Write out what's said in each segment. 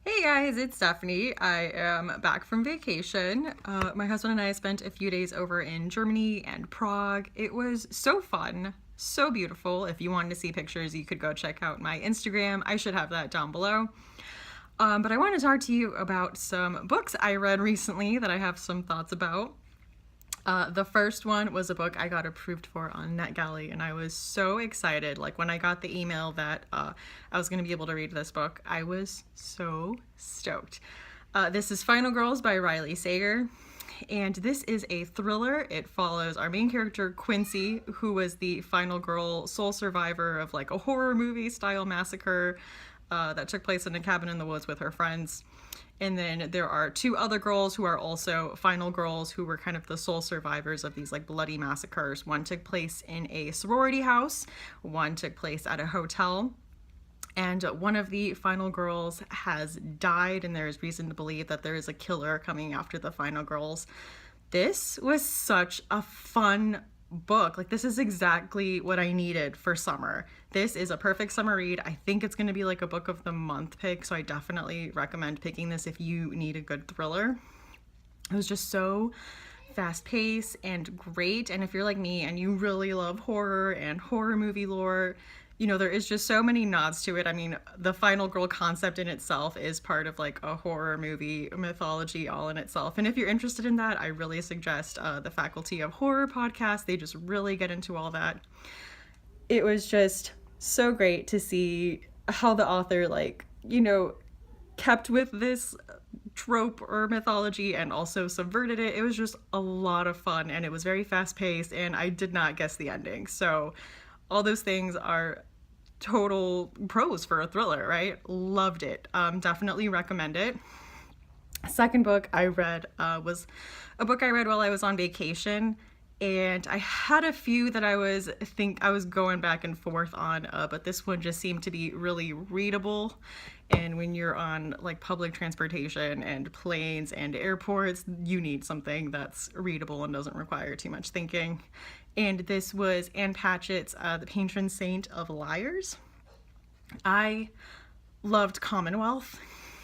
Hey guys, it's Stephanie. I am back from vacation. My husband and I spent a few days over in Germany and Prague. It was so fun, so beautiful. If you wanted to see pictures, you could go check out my Instagram. I should have that down below. But I want to talk to you about some books I read recently that I have some thoughts about. The first one was a book I got approved for on NetGalley, and I was so excited. Like, when I got the email that I was going to be able to read this book, I was so stoked. This is Final Girls by Riley Sager, and this is a thriller. It follows our main character, Quincy, who was the final girl sole survivor of like a horror movie style massacre that took place in a cabin in the woods with her friends. And then there are two other girls who are also final girls who were kind of the sole survivors of these like bloody massacres. One took place in a sorority house, one took place at a hotel, and one of the final girls has died, and there is reason to believe that there is a killer coming after the final girls. This was such a fun book. Like, this is exactly what I needed for summer. This is a perfect summer read. I think it's going to be like a book of the month pick, so I definitely recommend picking this if you need a good thriller. It was just so fast paced and great, and if you're like me and you really love horror and horror movie lore, you know, there is just so many nods to it. I mean, the final girl concept in itself is part of like a horror movie mythology all in itself. And if you're interested in that, I really suggest the Faculty of Horror podcast. They just really get into all that. It was just so great to see how the author, like, you know, kept with this trope or mythology and also subverted it. It was just a lot of fun, and it was very fast paced, and I did not guess the ending. So all those things are total pros for a thriller, right? Loved it. Definitely recommend it. Second book I read was a book I read while I was on vacation, and I had a few that I was going back and forth on, but this one just seemed to be really readable. And when you're on like public transportation and planes and airports, you need something that's readable and doesn't require too much thinking. And this was Ann Patchett's The Patron Saint of Liars. I loved Commonwealth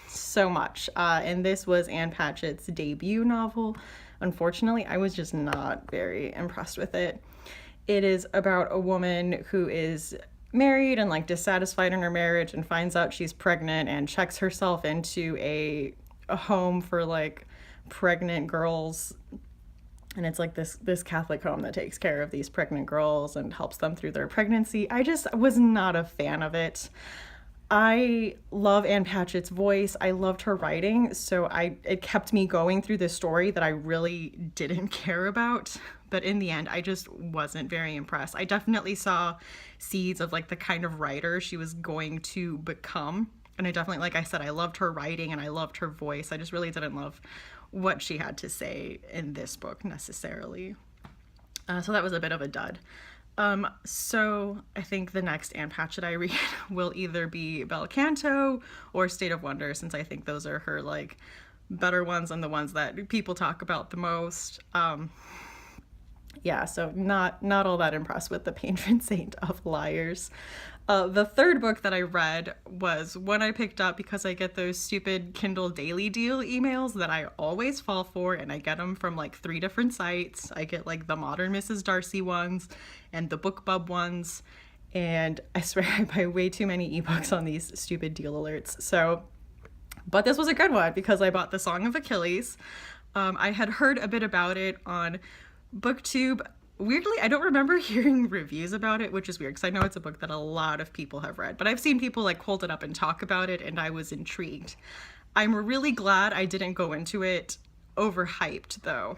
so much, and this was Ann Patchett's debut novel. Unfortunately, I was just not very impressed with it. It is about a woman who is married and like dissatisfied in her marriage and finds out she's pregnant and checks herself into a home for like pregnant girls. And it's like this Catholic home that takes care of these pregnant girls and helps them through their pregnancy. I just was not a fan of it. I love Ann Patchett's voice. I loved her writing, so it kept me going through this story that I really didn't care about. But in the end, I just wasn't very impressed. I definitely saw seeds of like the kind of writer she was going to become. And I definitely, like I said, I loved her writing and I loved her voice. I just really didn't love what she had to say in this book necessarily. So that was a bit of a dud. So I think the next Ann Patchett I read will either be Bel Canto or State of Wonder, since I think those are her like better ones and the ones that people talk about the most. Yeah, so not all that impressed with The Patron Saint of Liars. The third book that I read was one I picked up because I get those stupid Kindle Daily Deal emails that I always fall for, and I get them from like 3 different sites. I get like the Modern Mrs. Darcy ones and the BookBub ones, and I swear I buy way too many ebooks on these stupid deal alerts. So, but this was a good one because I bought the Song of Achilles. I had heard a bit about it on BookTube. Weirdly, I don't remember hearing reviews about it, which is weird because I know it's a book that a lot of people have read, but I've seen people like hold it up and talk about it, and I was intrigued. I'm really glad I didn't go into it overhyped though,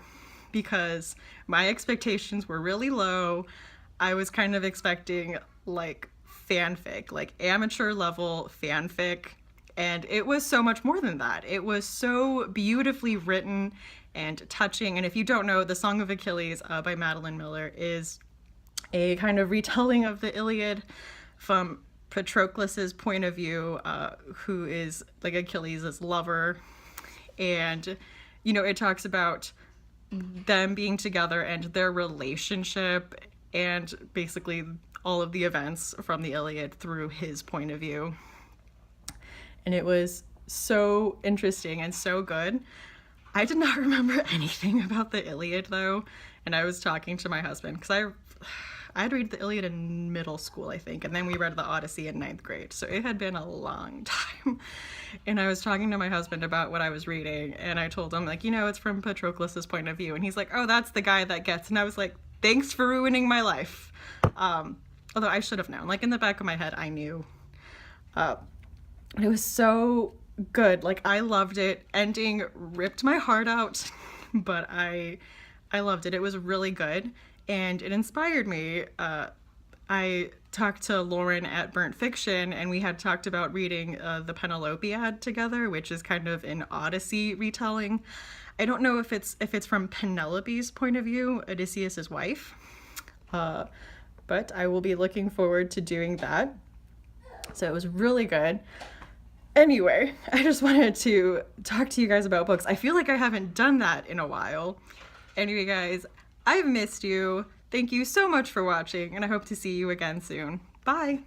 because my expectations were really low. I was kind of expecting like fanfic, like amateur level fanfic, and it was so much more than that. It was so beautifully written and touching. And if you don't know, The Song of Achilles by Madeline Miller is a kind of retelling of the Iliad from Patroclus's point of view, who is like Achilles' lover. And, you know, it talks about them being together and their relationship and basically all of the events from the Iliad through his point of view. And it was so interesting and so good. I did not remember anything about the Iliad though, and I was talking to my husband because I'd read the Iliad in middle school, I think, and then we read the Odyssey in ninth grade, so it had been a long time. And I was talking to my husband about what I was reading, and I told him, like, it's from Patroclus's point of view, and he's like, oh, that's the guy that gets, and I was like, thanks for ruining my life. Although I should have known, like, in the back of my head, I knew. It was so good. Like, I loved it. Ending ripped my heart out, but I loved it. It was really good, and it inspired me. I talked to Lauren at Burnt Fiction, and we had talked about reading the Penelopiad together, which is kind of an Odyssey retelling. I don't know if it's from Penelope's point of view, Odysseus's wife, but I will be looking forward to doing that. So it was really good. Anyway, I just wanted to talk to you guys about books. I feel like I haven't done that in a while. Anyway, guys, I've missed you. Thank you so much for watching, and I hope to see you again soon. Bye!